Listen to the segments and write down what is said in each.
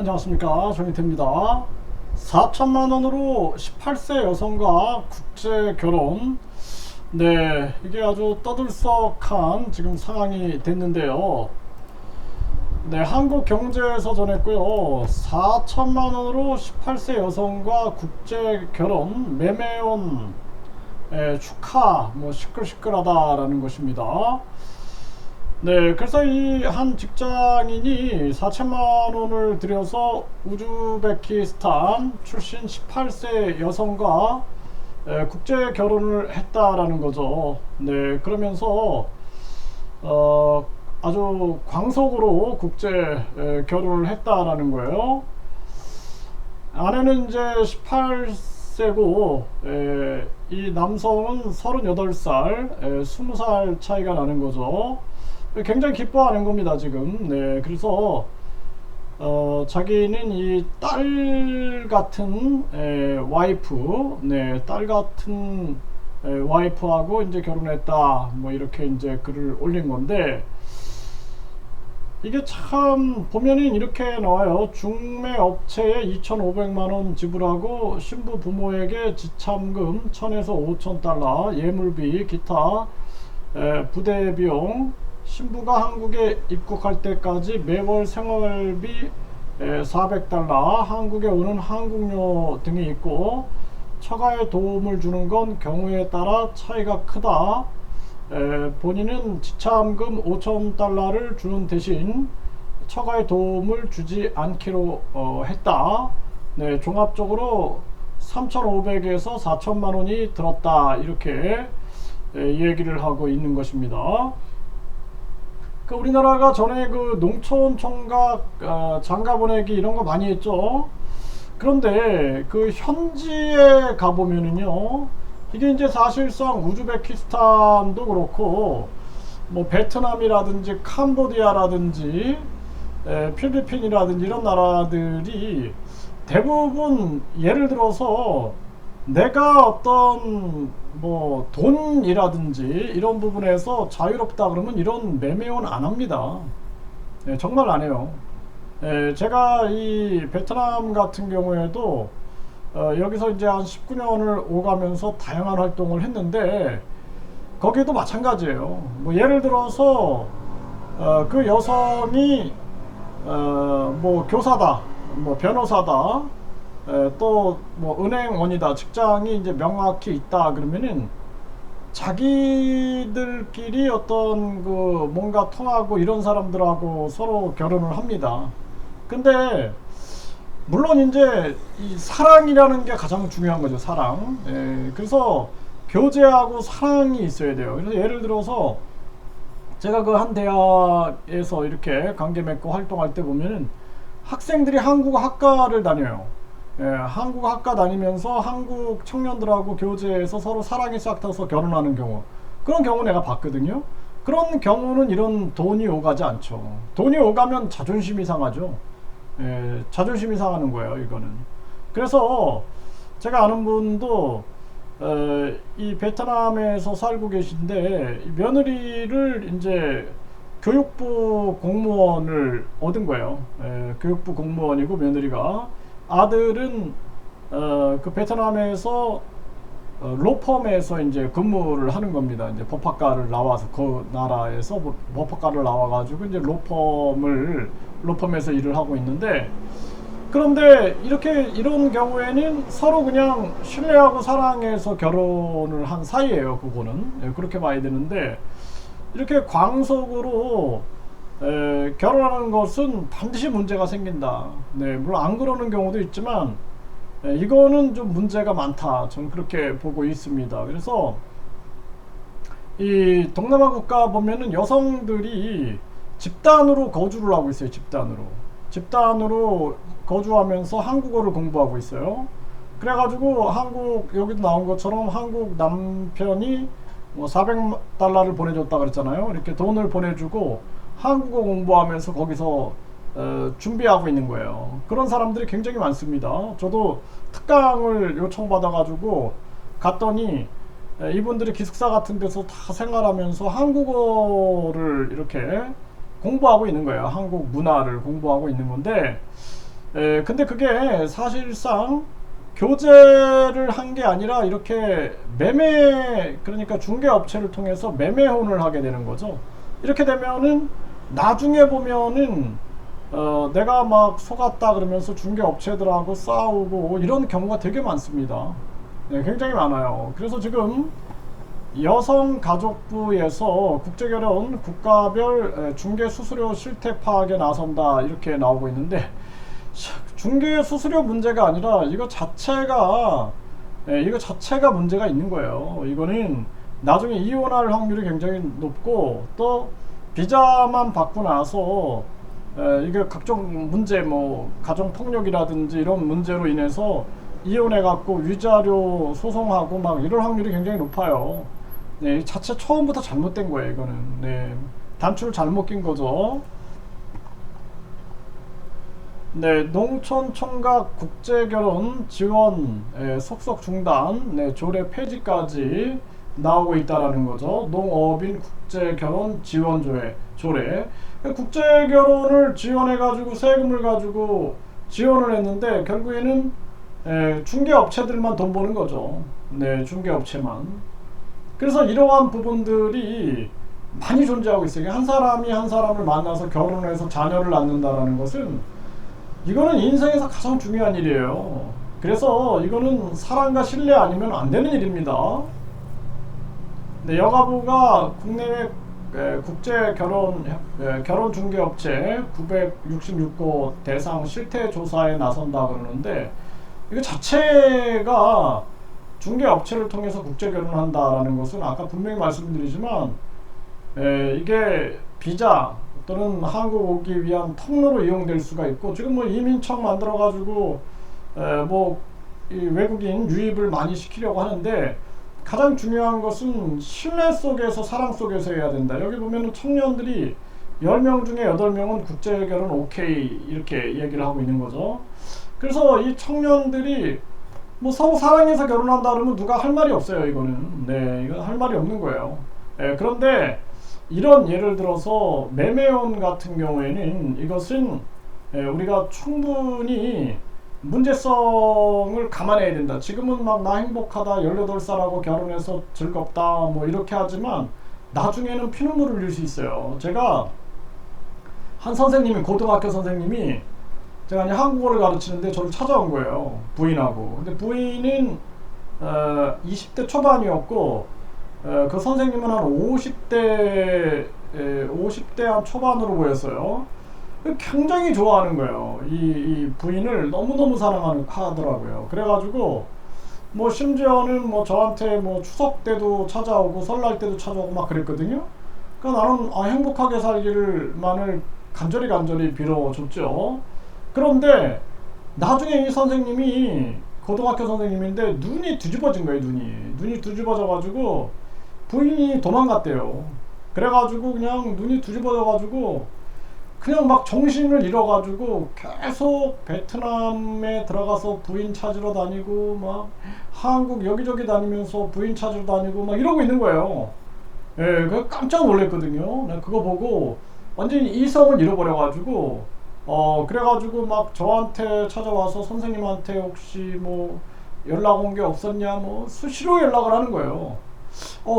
안녕하십니까, 정희태입니다. 4천만원으로 18세 여성과 국제 결혼. 네, 이게 아주 떠들썩한 지금 상황이 됐는데요. 네, 한국경제에서 전했고요. 4천만원으로 18세 여성과 국제 결혼 매매혼 축하, 시끌시끌하다라는 것입니다. 네, 그래서 이 한 직장인이 4천만 원을 들여서 우즈베키스탄 출신 18세 여성과 국제 결혼을 했다라는 거죠. 네, 그러면서 아주 광속으로 국제 결혼을 했다라는 거예요. 아내는 이제 18세고 이 남성은 38살, 20살 차이가 나는 거죠. 굉장히 기뻐하는 겁니다, 지금. 네, 그래서 자기는 이 딸 같은 와이프, 네, 딸 같은 와이프하고 이제 결혼했다, 이렇게 이제 글을 올린 건데, 이게 참 보면은 이렇게 나와요. 중매 업체에 2,500만원 지불하고 신부 부모에게 지참금 1,000에서 5,000달러, 예물비, 기타 부대 비용, 신부가 한국에 입국할 때까지 매월 생활비 400달러, 한국에 오는 항공료 등이 있고, 처가에 도움을 주는 건 경우에 따라 차이가 크다. 본인은 지참금 5,000달러를 주는 대신 처가에 도움을 주지 않기로 했다. 네, 종합적으로 3,500에서 4천만 원이 들었다, 이렇게 얘기를 하고 있는 것입니다. 우리나라가 전에 그 농촌 총각 장가 보내기 이런 거 많이 했죠. 그런데 그 현지에 가보면은요, 이게 이제 사실상 우즈베키스탄도 그렇고, 베트남이라든지 캄보디아라든지 필리핀이라든지 이런 나라들이 대부분, 예를 들어서 내가 어떤 돈이라든지 이런 부분에서 자유롭다 그러면 이런 매매원 안 합니다. 정말 안 해요. 제가 이 베트남 같은 경우에도 여기서 이제 한 19년을 오가면서 다양한 활동을 했는데, 거기도 마찬가지예요. 예를 들어서 그 여성이 교사다, 변호사다, 또 은행원이다, 직장이 이제 명확히 있다 그러면은 자기들끼리 어떤 뭔가 통하고 이런 사람들하고 서로 결혼을 합니다. 근데 물론 이제 이 사랑이라는 게 가장 중요한 거죠, 사랑. 그래서 교제하고 사랑이 있어야 돼요. 그래서 예를 들어서 제가 그 한 대학에서 이렇게 관계 맺고 활동할 때 보면은 학생들이 한국 학과를 다녀요. 한국 학과 다니면서 한국 청년들하고 교제해서 서로 사랑이 싹 타서 결혼하는 경우, 그런 경우 내가 봤거든요. 그런 경우는 이런 돈이 오가지 않죠. 돈이 오가면 자존심이 상하죠. 자존심이 상하는 거예요, 이거는. 그래서 제가 아는 분도 이 베트남에서 살고 계신데, 며느리를 이제 교육부 공무원을 얻은 거예요. 교육부 공무원이고 며느리가, 아들은 그 베트남에서 로펌에서 이제 근무를 하는 겁니다. 이제 법학과를 나와서 그 나라에서 법학과를 나와가지고 이제 로펌에서 일을 하고 있는데, 그런데 이런 경우에는 서로 그냥 신뢰하고 사랑해서 결혼을 한 사이예요. 그거는 그렇게 봐야 되는데, 이렇게 광속으로 결혼하는 것은 반드시 문제가 생긴다. 네, 물론 안 그러는 경우도 있지만 이거는 좀 문제가 많다, 저는 그렇게 보고 있습니다. 그래서 이 동남아 국가 보면은 여성들이 집단으로 거주를 하고 있어요. 집단으로 거주하면서 한국어를 공부하고 있어요. 그래가지고 여기도 나온 것처럼 한국 남편이 400달러를 보내줬다 그랬잖아요. 이렇게 돈을 보내주고 한국어 공부하면서 거기서 준비하고 있는 거예요. 그런 사람들이 굉장히 많습니다. 저도 특강을 요청받아가지고 갔더니 이분들이 기숙사 같은 데서 다 생활하면서 한국어를 이렇게 공부하고 있는 거예요. 한국 문화를 공부하고 있는 건데, 근데 그게 사실상 교제를 한 게 아니라 이렇게 매매, 그러니까 중개업체를 통해서 매매혼을 하게 되는 거죠. 이렇게 되면은 나중에 보면은 내가 막 속았다 그러면서 중개업체들하고 싸우고 이런 경우가 되게 많습니다. 네, 굉장히 많아요. 그래서 지금 여성가족부에서 국제결혼 국가별 중개 수수료 실태 파악에 나선다 이렇게 나오고 있는데, 중개 수수료 문제가 아니라 이거 자체가 문제가 있는 거예요. 이거는 나중에 이혼할 확률이 굉장히 높고, 또 비자만 받고 나서 이게 각종 문제, 뭐 가정 폭력이라든지 이런 문제로 인해서 이혼해 갖고 위자료 소송하고 막 이럴 확률이 굉장히 높아요. 네, 자체 처음부터 잘못된 거예요, 이거는. 네, 단추를 잘못 낀 거죠. 네, 농촌 총각 국제결혼 지원 속속 중단, 네, 조례 폐지까지 나오고 있다라는 거죠. 농업인 국제결혼 지원 조례. 국제결혼을 지원해가지고 세금을 가지고 지원을 했는데 결국에는 중개업체들만 돈 버는 거죠. 네, 중개업체만. 그래서 이러한 부분들이 많이 존재하고 있어요. 한 사람이 한 사람을 만나서 결혼을 해서 자녀를 낳는다라는 것은, 이거는 인생에서 가장 중요한 일이에요. 그래서 이거는 사랑과 신뢰 아니면 안 되는 일입니다. 네, 여가부가 국내외 국제 결혼 중개업체 966곳 대상 실태 조사에 나선다 그러는데, 이거 자체가 중개업체를 통해서 국제 결혼한다라는 것은 아까 분명히 말씀드리지만 이게 비자 또는 한국 오기 위한 통로로 이용될 수가 있고, 지금 뭐 이민청 만들어 가지고 뭐 이 외국인 유입을 많이 시키려고 하는데, 가장 중요한 것은 신뢰 속에서 사랑 속에서 해야 된다. 여기 보면은 청년들이 10명 중에 8명은 국제결혼 오케이 이렇게 얘기를 하고 있는 거죠. 그래서 이 청년들이 뭐 서로 사랑해서 결혼한다 그러면 누가 할 말이 없어요. 이거는. 네, 이건 할 말이 없는 거예요. 그런데 이런 예를 들어서 매매혼 같은 경우에는 이것은 우리가 충분히 문제성을 감안해야 된다. 지금은 막 나 행복하다, 18살하고 결혼해서 즐겁다 뭐 이렇게 하지만 나중에는 피눈물을 흘릴 수 있어요. 제가 한 선생님이, 고등학교 선생님이, 제가 이제 한국어를 가르치는데 저를 찾아온 거예요, 부인하고. 근데 부인은 20대 초반이었고 그 선생님은 한 50대 한 초반으로 보였어요. 굉장히 좋아하는 거예요. 이 부인을 너무너무 사랑하더라고요. 그래가지고 뭐 심지어는 뭐 저한테 뭐 추석 때도 찾아오고 설날 때도 찾아오고 막 그랬거든요. 그러니까 나는 행복하게 살기를 만을 간절히 빌어줬죠. 그런데 나중에 이 선생님이 고등학교 선생님인데 눈이 뒤집어진 거예요. 눈이 뒤집어져 가지고 부인이 도망갔대요. 그래가지고 그냥 눈이 뒤집어져 가지고 그냥 막 정신을 잃어가지고 계속 베트남에 들어가서 부인 찾으러 다니고 막 한국 여기저기 다니면서 부인 찾으러 다니고 막 이러고 있는 거예요. 예, 그 깜짝 놀랐거든요. 나 그거 보고 완전히 이성을 잃어버려가지고 그래가지고 막 저한테 찾아와서 선생님한테 혹시 뭐 연락 온 게 없었냐 뭐 수시로 연락을 하는 거예요.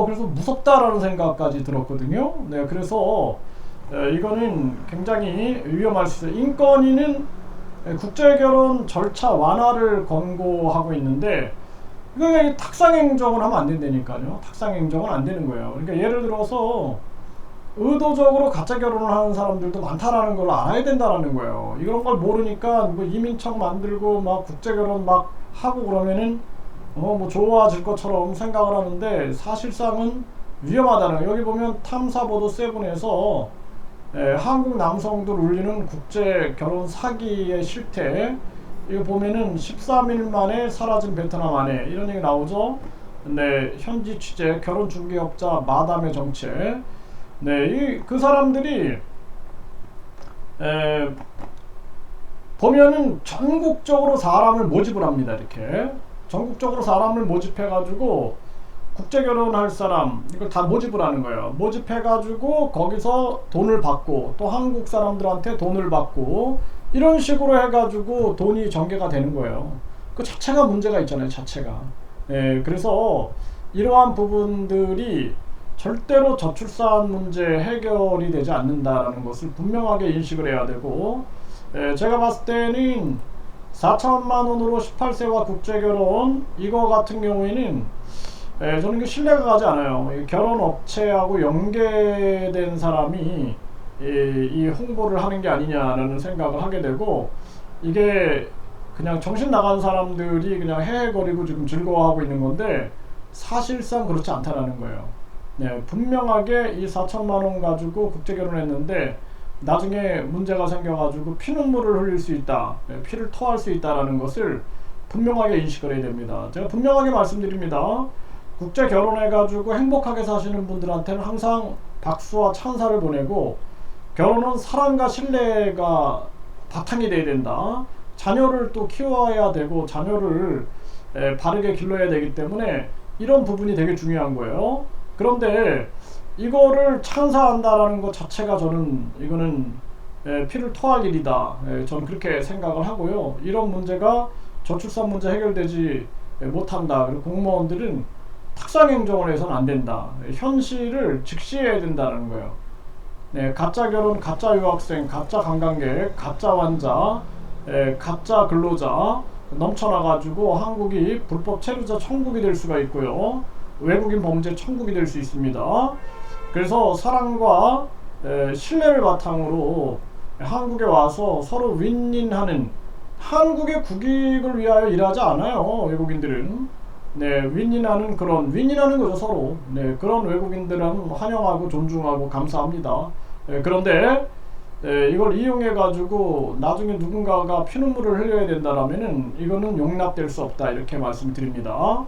그래서 무섭다라는 생각까지 들었거든요. 네, 그래서 이거는 굉장히 위험할 수 있어요. 인권위는 국제결혼 절차 완화를 권고하고 있는데, 이거 탁상행정을 하면 안 된다니까요. 탁상행정은 안 되는 거예요. 그러니까 예를 들어서 의도적으로 가짜 결혼을 하는 사람들도 많다라는 걸 알아야 된다라는 거예요. 이런 걸 모르니까 뭐 이민청 만들고 막 국제결혼 막 하고 그러면은 뭐 좋아질 것처럼 생각을 하는데, 사실상은 위험하다는 거예요. 여기 보면 탐사보도 세븐에서 한국 남성들 울리는 국제 결혼 사기의 실태, 이거 보면은 13일 만에 사라진 베트남 아내 이런 얘기 나오죠. 네, 현지 취재 결혼 중개업자 마담의 정체. 네, 그 사람들이 보면은 전국적으로 사람을 모집을 합니다. 이렇게 전국적으로 사람을 모집해가지고 국제결혼할 사람 이걸 다 모집을 하는 거예요. 모집해가지고 거기서 돈을 받고 또 한국 사람들한테 돈을 받고 이런 식으로 해가지고 돈이 전개가 되는 거예요. 그 자체가 문제가 있잖아요, 자체가. 예, 그래서 이러한 부분들이 절대로 저출산 문제 해결이 되지 않는다는 것을 분명하게 인식을 해야 되고, 예, 제가 봤을 때는 4천만 원으로 18세와 국제결혼 이거 같은 경우에는 저는 그 신뢰가 가지 않아요. 결혼 업체하고 연계된 사람이 이 홍보를 하는 게 아니냐라는 생각을 하게 되고, 이게 그냥 정신 나간 사람들이 그냥 헤헤거리고 지금 즐거워하고 있는 건데 사실상 그렇지 않다라는 거예요. 네, 분명하게 이 4천만 원 가지고 국제 결혼했는데 나중에 문제가 생겨가지고 피눈물을 흘릴 수 있다, 피를 토할 수 있다라는 것을 분명하게 인식을 해야 됩니다. 제가 분명하게 말씀드립니다. 국제 결혼해가지고 행복하게 사시는 분들한테는 항상 박수와 찬사를 보내고, 결혼은 사랑과 신뢰가 바탕이 돼야 된다. 자녀를 또 키워야 되고 자녀를 바르게 길러야 되기 때문에 이런 부분이 되게 중요한 거예요. 그런데 이거를 찬사한다라는 것 자체가 저는 이거는 피를 토할 일이다. 저는 그렇게 생각을 하고요. 이런 문제가 저출산 문제 해결되지 못한다. 그리고 공무원들은 탁상행정을 해서는 안 된다. 현실을 직시해야 된다는 거예요. 네, 가짜 결혼, 가짜 유학생, 가짜 관광객, 가짜 환자, 가짜 근로자 넘쳐나가지고 한국이 불법 체류자 천국이 될 수가 있고요. 외국인 범죄 천국이 될 수 있습니다. 그래서 사랑과 신뢰를 바탕으로 한국에 와서 서로 윈윈하는, 한국의 국익을 위하여 일하지 않아요, 외국인들은. 네, 윈윈하는 그런, 윈윈하는 거죠, 서로. 네, 그런 외국인들은 환영하고 존중하고 감사합니다. 그런데 이걸 이용해 가지고 나중에 누군가가 피눈물을 흘려야 된다라면은 이거는 용납될 수 없다, 이렇게 말씀드립니다.